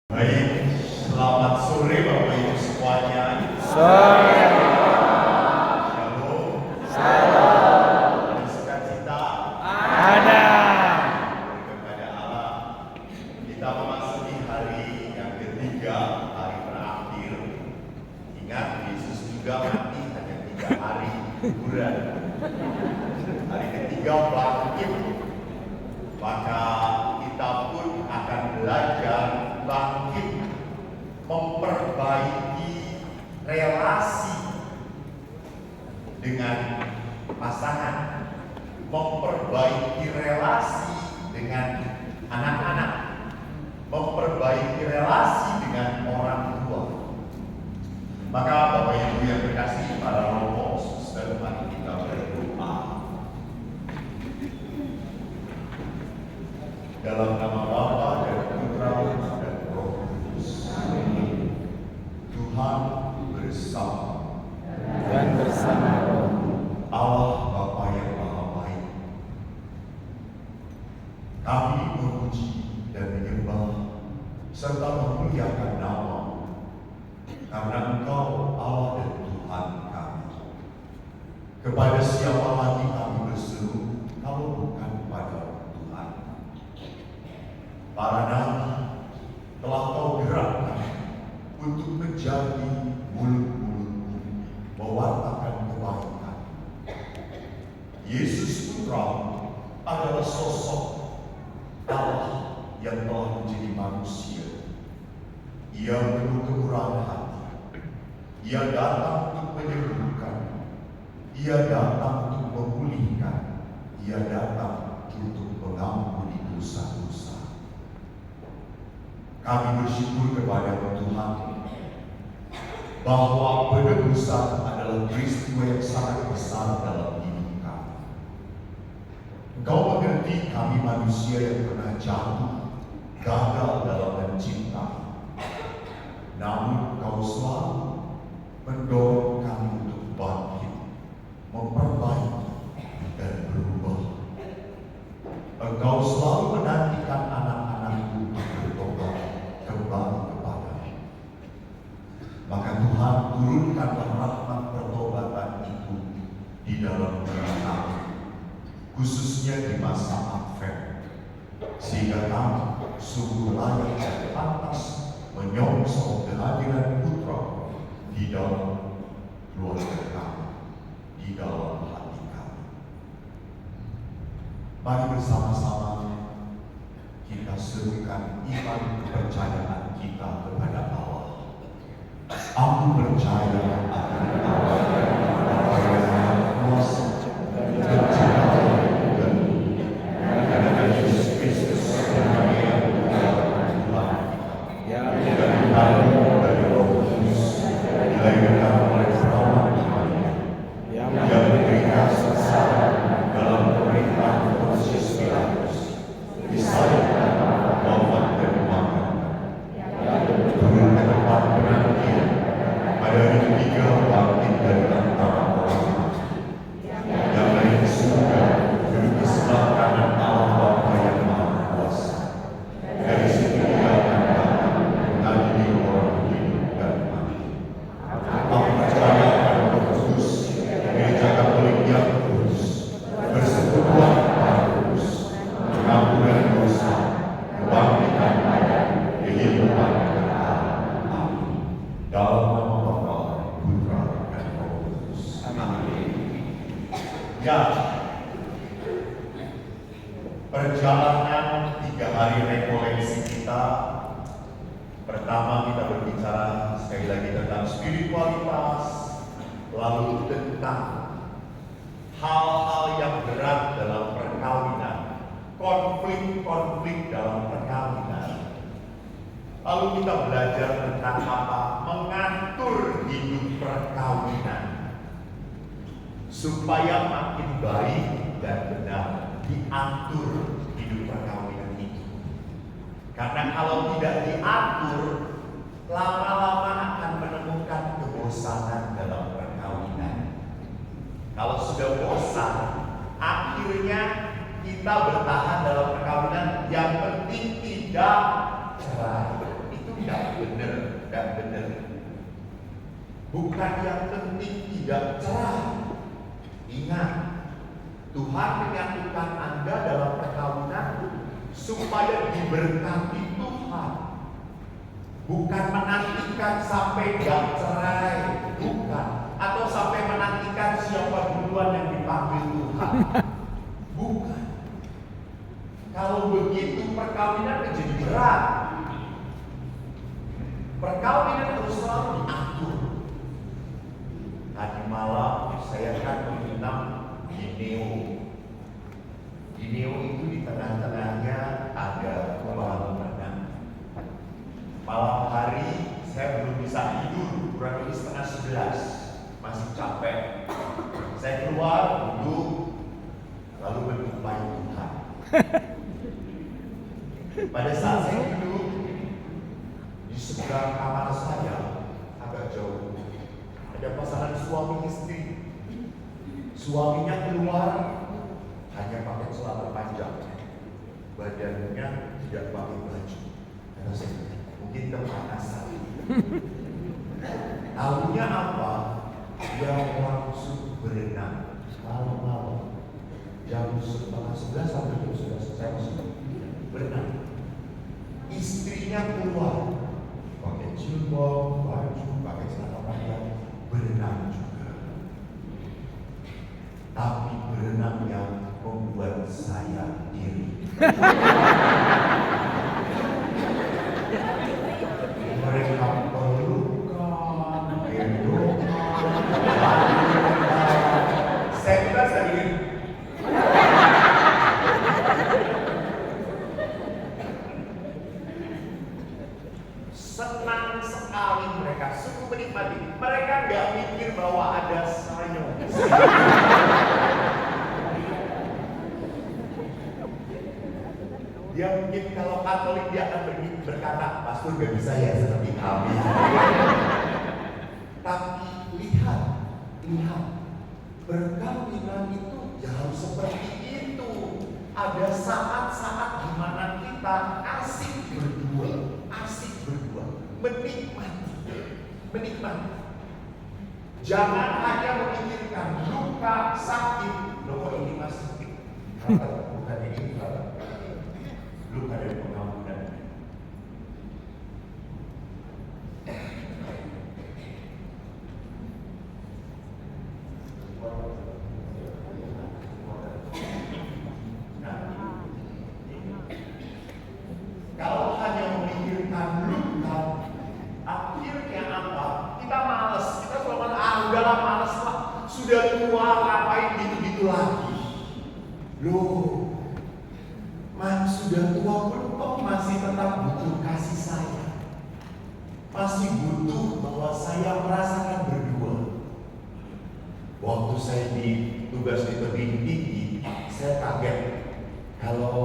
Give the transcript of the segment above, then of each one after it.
Baik, selamat sore Bapak Ibu semuanya. Sore. Shalom. Shalom. Ada sukacita. Ada. Kepada Allah. Kita memasuki hari yang ketiga, hari terakhir. Ingat, Yesus juga mati hanya 3 hari kuburan. Hari ketiga bangkit. Maka kita pun akan belajar bangkit, memperbaiki relasi dengan pasangan, memperbaiki relasi dengan anak-anak, memperbaiki relasi dengan orang tua. Maka Bapak Ibu yang berkasih, para romo, suster, mari kita berdoa. Dalam nama Bapa dan Putra dan Roh Kudus. Amin. Tuhan bersama Dan bersama Roh. Allah Bapa yang Maha Baik. Kami memuji dan menyembah serta memuliakan nama karena Engkau Allah dan Tuhan kami. Kepada siapa lagi kami berseru kalau bukan kepada Tuhan? Para nabi telah Kau gerakkan untuk menjadi mulut-mulutmu mewartakan kebaikan. Yesus Putra adalah sosok Allah yang telah menjadi manusia. Ia penuh kemurahan hati. Ia datang untuk menyembuhkan. Ia datang untuk memulihkan. Ia datang untuk mengampuni dosa-dosa. Kami bersyukur kepada Tuhan bahwa penebusan adalah peristiwa yang sangat besar dalam hidup kami. Engkau mengerti kami manusia yang pernah jatuh, gagal dalam mencintai. Namun Engkau selalu mendorong kami untuk bangkit, memperbaiki dan berubah. Engkau selalu menantikan anak-anak-Mu bertobat kembali kepada-Mu. Maka Tuhan, turunkanlah rahmat pertobatan itu di dalam diri kami, khususnya di masa Advent, sehingga kami sungguh layak dan pantas menyongsong kehadiran Putra di dalam keluarga kami, di dalam hati kami. Mari bersama-sama kita serukan iman kepercayaan kita kepada Allah. Aku percaya akan Allah yang Maha Kuasa, Pencipta dan bumi, dan Yesus Kristus yang Tuhan Yang lahir dari Roh Kudus, dilahirkan oleh perawan Maria, yang yang diberikan sengsara dalam pemerintahan Pontius Pilatus, disalibkan, wafat dan dimakamkan, turun ke tempat penantian, pada hari ketiga bangkit dari antara orang mati, yang dari surga duduk di sebelah kanan Allah Bapa yang Maha Kuasa. Dari situ Dia akan datang mengadili orang hidup dan mati. Aku percaya akan Roh Kudus, Gereja Katolik yang kudus, persekutuan para kudus, pengampunan dosa, kebangkitan badan, kehidupan kekal. Amin. Dalam nama Bapa, Putra dan Roh Kudus. Amin. Ya, perjalanan 3 hari rekoleksi kita. Pertama kita berbicara sekali lagi tentang spiritualitas, lalu tentang hal-hal yang berat dalam perkawinan, konflik-konflik dalam perkawinan. Lalu kita belajar tentang apa? Mengatur hidup perkawinan supaya makin baik dan benar diatur hidup perkawinan itu. Karena kalau tidak diatur, lama-lama akan menemukan kebosanan dalam perkawinan. Kalau sudah bosan, akhirnya kita bertahan dalam perkawinan, yang penting tidak cerai. Itu Bukan yang penting tidak cerah. Ingat, Tuhan menyatukan Anda dalam perkawinan supaya diberkati Tuhan. Bukan menantikan sampai gak cerai, bukan. Atau sampai menantikan siapa duluan yang dipanggil Tuhan, bukan. Kalau begitu perkawinan menjadi berat. Perkawinan harus selalu diatur. Tadi malam saya kan menginap di Neo. Di Neo itu di tengah-tengahnya ada kolam renang. Malam hari saya belum bisa tidur, kurang lebih setengah 11, masih capek. Saya keluar duduk, lalu menyupai Tuhan. Pada saat saya duduk di seberang kamar saya agak jauh, ada pasangan suami istri. Suaminya keluar hanya pakai celana panjang, badannya tidak pakai baju. Karena saya mungkin kepanasan. Tahunya apa? Dia langsung berenang malam-malam jam setengah 11 sampai jam 11 saya masih berenang. Istrinya keluar pakai jilbab, baju, pakai celana panjang, berenang juga. Tapi berenang yang membuat saya iri. Mereka pelukan, gendongan, saya juga sendiri. Senang sekali mereka, sungguh menikmati. Mereka nggak mikir bahwa ada saya. Dia mungkin kalau Katolik dia akan berkata, pastor gak bisa ya seperti kami. Tapi lihat, perkawinan itu ya harus seperti itu. Ada saat-saat di mana kita asik berdua, menikmati. Jangan hanya memikirkan luka, sakit. Loh ini masih sakit. Bukan ini, luka dari pengampunan. Kalau hanya memikirkan luka, akhirnya apa? Kita malas. Kita selalu udahlah malas lah. Sudah tua, ngapain gitu-gitu lagi? Loh, sudah tua pun masih tetap butuh kasih sayang. Masih butuh bahwa saya merasakan berdua. Waktu saya tugas di tebing tinggi, saya kaget kalau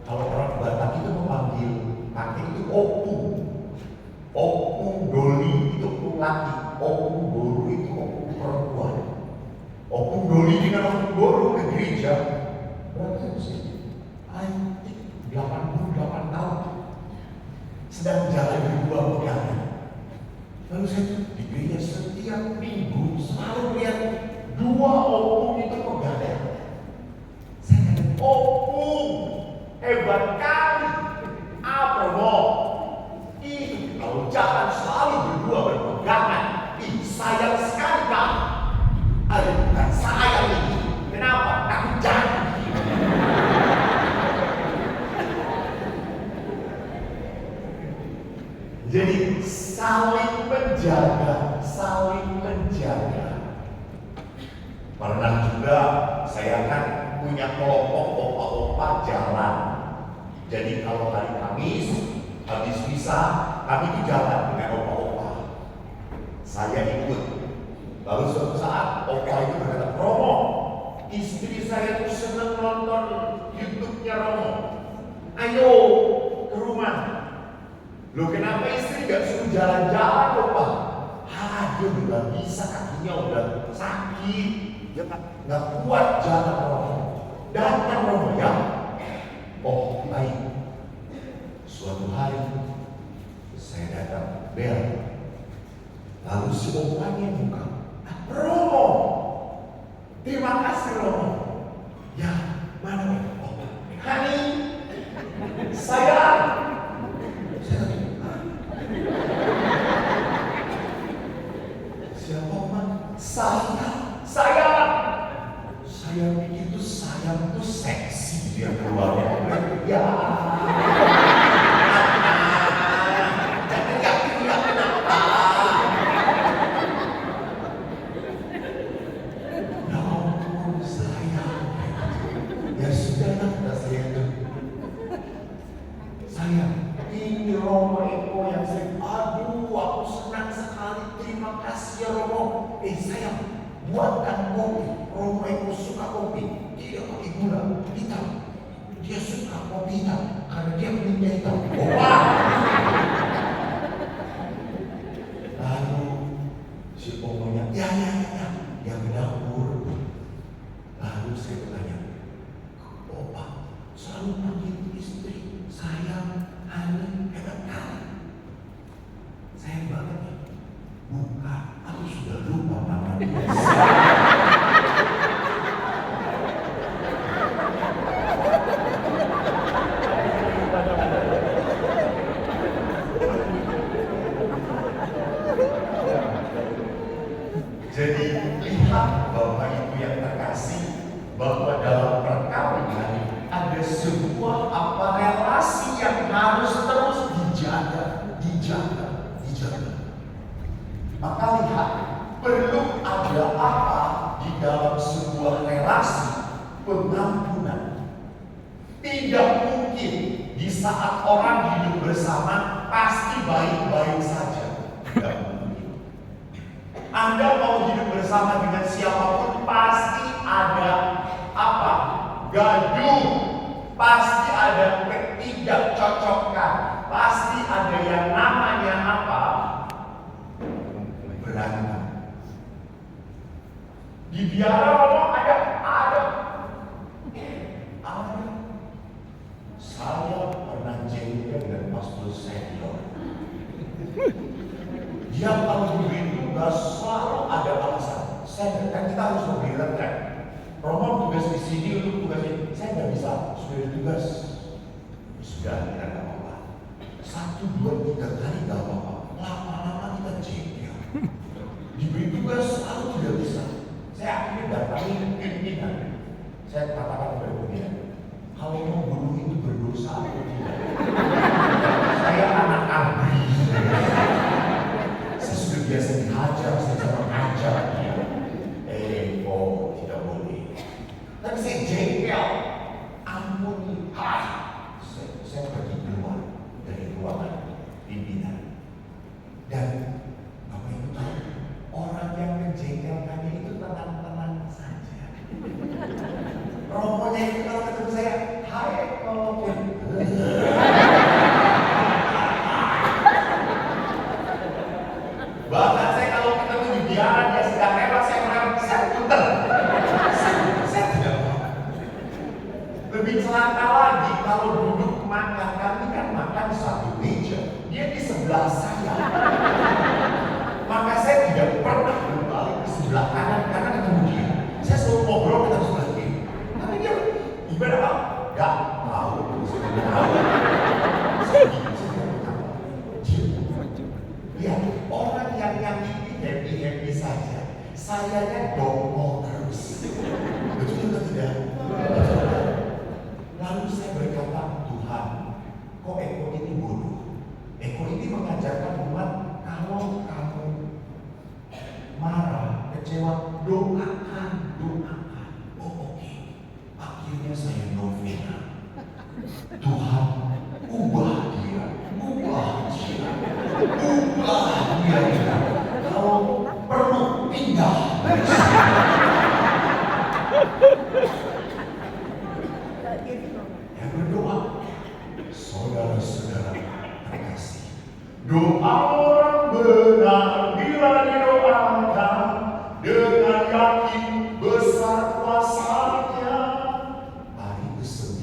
orang Batak itu memanggil kakek itu opung doli itu laki, opung boru itu opung perempuan. Opung doli dengan opung boru ke gereja berapa sih? 88 tahun sedang jalan berdua pegangan. Lalu saya di gereja setiap minggu selalu lihat dua opung itu pegangan. Saya kata, opung hebat kali. Apa mau? Itu kalau jalan selalu berdua berpegangan. Sayang sekali kan? Bukan sayang ini. Kenapa? Aku jangan. Jadi saling menjaga. Pernah juga saya kan punya kelompok opa-opa jalan. Jadi kalau hari Kamis habis misa kami itu jalan dengan opa-opa. Saya ikut. Lalu suatu saat opa itu berkata, Romo, istri saya itu senang nonton YouTube-nya Romo. Ayo ke rumah. Loh kenapa istri gak suruh jalan-jalan loh Pak? Dia udah bisa, kakinya udah sakit. Dia gak kuat jalan Romo. Datang Romo ya. Oh baik. Suatu hari saya datang, Bel, Lalu si opanya buka. Romo, terima kasih Romo. Ya, mana nih? Oh, Hani, sayang. Siapa man? Sayang. Sayang itu sayang tuh seksi dia keluarnya. Ya. Ini Romo Eko yang saya, aduh aku senang sekali, terima kasih ya Romo. Sayang, buatkan kopi. Romo Eko suka kopi, tidak pakai gula, hitam. Dia suka kopi hitam karena dia minumnya hitam. Wah. Lalu si omonya, ya, yang ke dapur. Lalu saya bertanya, Opa selalu panggil istri, sayang, Hani, hebat kali. Sayang banget ya. Bukan, aku sudah lupa nama dia. Jadi lihat Bapak Ibu yang terkasih, bahwa dalam perkawinan ada sebuah relasi yang harus terus dijaga. Maka lihat, perlu ada apa di dalam sebuah relasi? Pengampunan. Tidak mungkin di saat orang hidup bersama pasti baik-baik saja. Tidak mungkin. Anda mau hidup bersama dengan siapapun pasti ada apa? Gaduh. Pasti ada ketidakcocokan. Pasti ada yang namanya apa? Berantem. Di biara ngomong ada. Saya pernah jengkel dengan pastor senior. Dia kalau diberi tugas selalu ada alasan. Saya kan kita harus memberikan kan. Romo tugas di sini untuk tugas ini. Saya nggak bisa, sudah ada tugas. Sudah tidak ada apa-apa. 1, 2, 3 kali nggak apa-apa. Lama-lama kita jengkel. Diberi tugas selalu tidak bisa. Saya akhirnya datangi pimpinan. Saya katakan kepada pimpinan, kalau mau bunuh itu berdosa atau tidak? Saya anak abri. Saya sudah biasa dihajar, saya bisa mengajar dia. Tidak boleh. Tapi saya jengkel. Ampuni. Saya pergi keluar dari ruangan pimpinan. Dan Bapak Ibu tahu, orang yang menjengkelkannya itu tenang-tenang saja. Romonya itu kalau ketemu saya, hai Eko. Bahkan saya kalau ketemu di biara dia sedang lewat, saya putar. Saya tidak mau. Lebih celaka lagi kalau duduk makan, kami kan makan di satu meja, dia di sebelah saya. Maka saya tidak pernah berbalik ke sebelah kanan karena ketemu dia. Saya selalu ngobrol dengan sebelah kiri. Tapi dia ibadah apa? Gak tahu. Lihat, orang yang happy saja, sayanya dongkol terus. Betul atau tidak? Lalu saya berkata, Tuhan, kok Eko ini bodoh? Eko ini mengajarkan umat, kalau kamu marah, kecewa, doakan. Oh oke. Akhirnya saya novena. Tuhan, ubah dia. Kalau perlu pindah. Ya berdoa. Saudara-saudara terkasih, doa orang benar bila didoakan dengan yakin besar kuasanya. Hari ke-9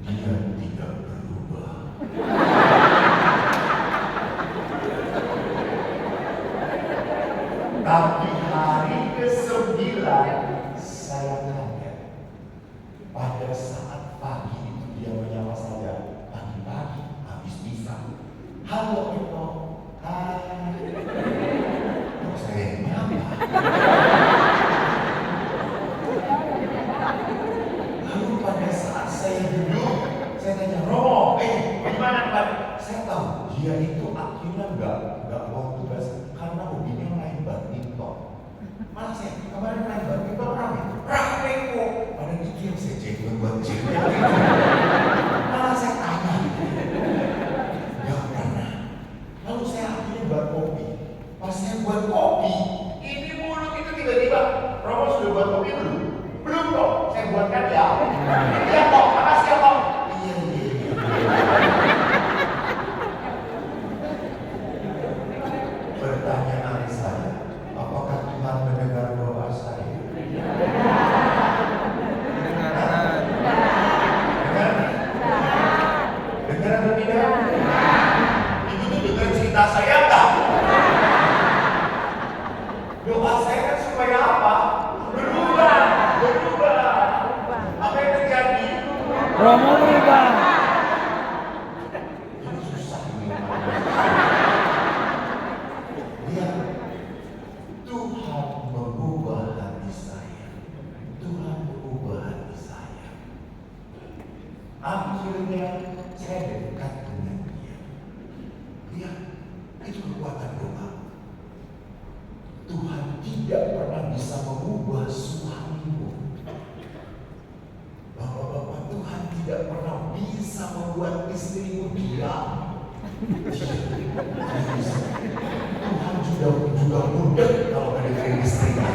dia tidak berubah. dia itu akhirnya nggak mau tugas karena hobinya main badminton. Malah saya kemarin main badminton rame kok. Padahal itu yang saya cek buat cek. Malah saya tanya, nggak pernah. Lalu saya akhirnya buat kopi. Pas saya buat kopi, ini mulut itu tiba-tiba, Romo sudah buat kopi belum? Belum kok, saya buatkan ya. Iya kok, makasih ya kok. Iya. Pertanyaan saya, apakah Tuhan mendengar doa saya? Dengar atau tidak? Ibu tuh dengar cerita saya enggak? Doa saya kan supaya apa? Berubah. Apa yang terjadi? Romo berubah. Ini susah ini. Lihat, Tuhan mengubah hati saya. Tuhan mengubah hati saya. Akhirnya saya dekat dengan Dia. Lihat, itu kekuatan doa. Tuhan tidak pernah bisa mengubah suamimu. Bapak-bapak, Tuhan tidak pernah bisa membuat istrimu diam. Tuhan juga mudah kalau mendengar istrinya.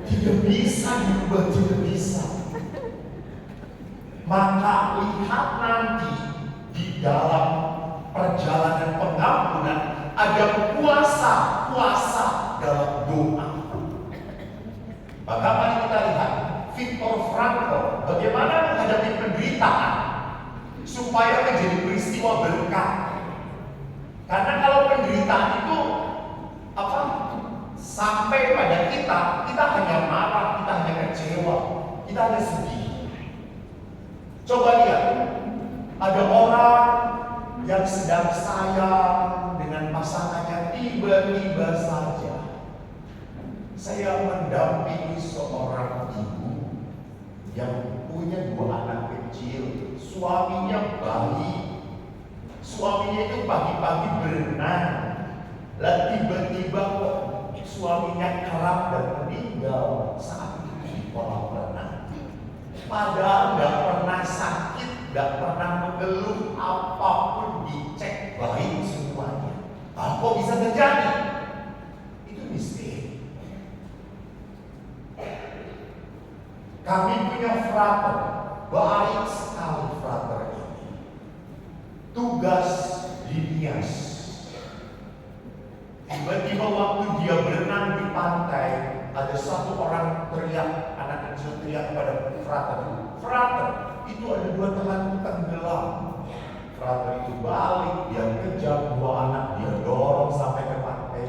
Tidak bisa diubah, tidak bisa. Maka lihat nanti di dalam perjalanan pengampunan ada puasa dalam doa. Maka mari kita lihat Viktor Frankl bagaimana menghadapi penderitaan supaya menjadi peristiwa berkat. Karena kalau penderitaan itu sampai pada kita hanya marah, kita hanya kecewa, kita hanya sedih. Coba lihat, ada orang yang sedang sayang dengan pasangannya, tiba-tiba saja saya mendampingi seorang ibu yang punya 2 anak kecil, suaminya baik, suaminya itu pagi-pagi berenang, lalu tiba-tiba kok suaminya kerap dan meninggal saat itu di kolam renang. Padahal nggak pernah sakit, nggak pernah mengeluh, apapun dicek baik semuanya. Kok bisa terjadi? Itu misteri. Kami punya frater, baik sekali frater ini. Tugas Dinias. Tiba-tiba waktu dia berenang di pantai, ada satu orang teriak, anak kecil teriak pada frater. Frater, itu ada 2 temanku tenggelam. Frater itu balik, dia kejar 2 anak, dia dorong sampai ke pantai.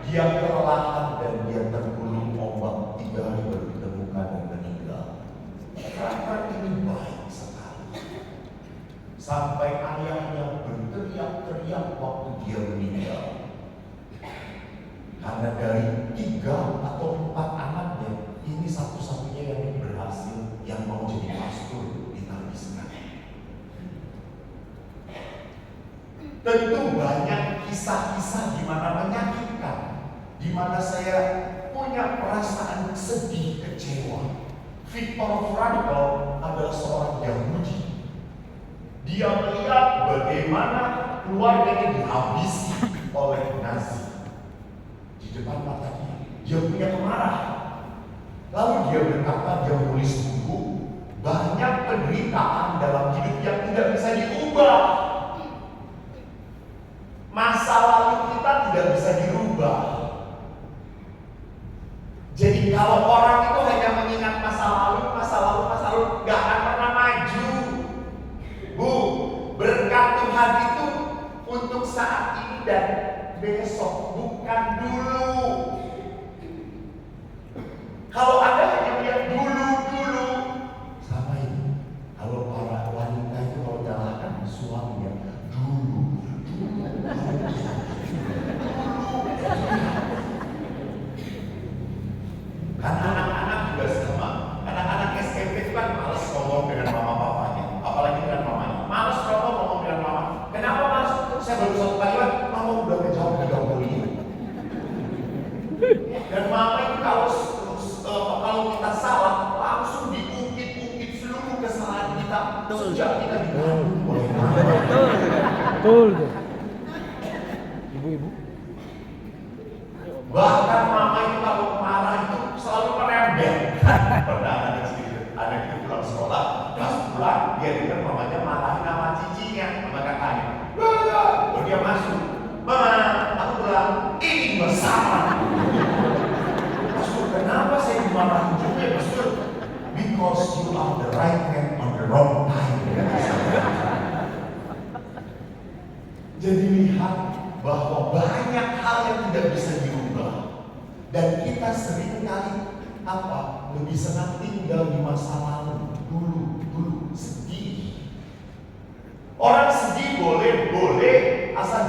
Dia kelelahan dan dia tergulung ombak, 3 hari baru ditemukan dan meninggal. Frater ini baik sekali. Sampai ayahnya berteriak-teriak waktu dia meninggal. Karena dari 3 atau 4 anaknya, ini satu-satunya yang berhasil, yang mau jadi pastor di Talisman. Tentu banyak kisah-kisah di mana menyakitkan, di mana saya punya perasaan sedih, kecewa. Viktor Frankl adalah seorang Yahudi. Dia melihat bagaimana keluarganya dihabisi oleh Nazi. Di depan matanya, dia punya kemarahan. Lalu dia berkata, dia menulis buku, banyak penderitaan dalam hidup yang tidak bisa diubah. Masa lalu kita tidak bisa dirubah. Jadi kalau orang itu hanya mengingat masa lalu, gak akan pernah maju. Bu, berkat Tuhan itu untuk saat ini dan besok, bukan dulu. Kalau Anda hanya melihat dulu, sama ini. Kalau para wanita itu kalau nyalakan suaminya, dulu. Kan anak-anak juga sama. Anak-anak SMP itu kan males ngomong dengan mama papanya, apalagi dengan mamanya. sejak kita dikandung oleh mama. Betul tuh. Ibu-ibu. Bahkan mama itu kalau marah itu selalu merembet. Pernah anak itu pulang sekolah, pas pulang dia dengar mamanya marahin sama cicinya, sama kakaknya. Oh, dia masuk, mama, aku bilang ini bersama. Pastor, kenapa saya dimarahin juga, Pastor? Because you are the right man on the wrong time. Jadi lihat bahwa banyak hal yang tidak bisa diubah, dan kita seringkali lebih senang tinggal di masa lalu. Dulu sedih. Orang sedih boleh asal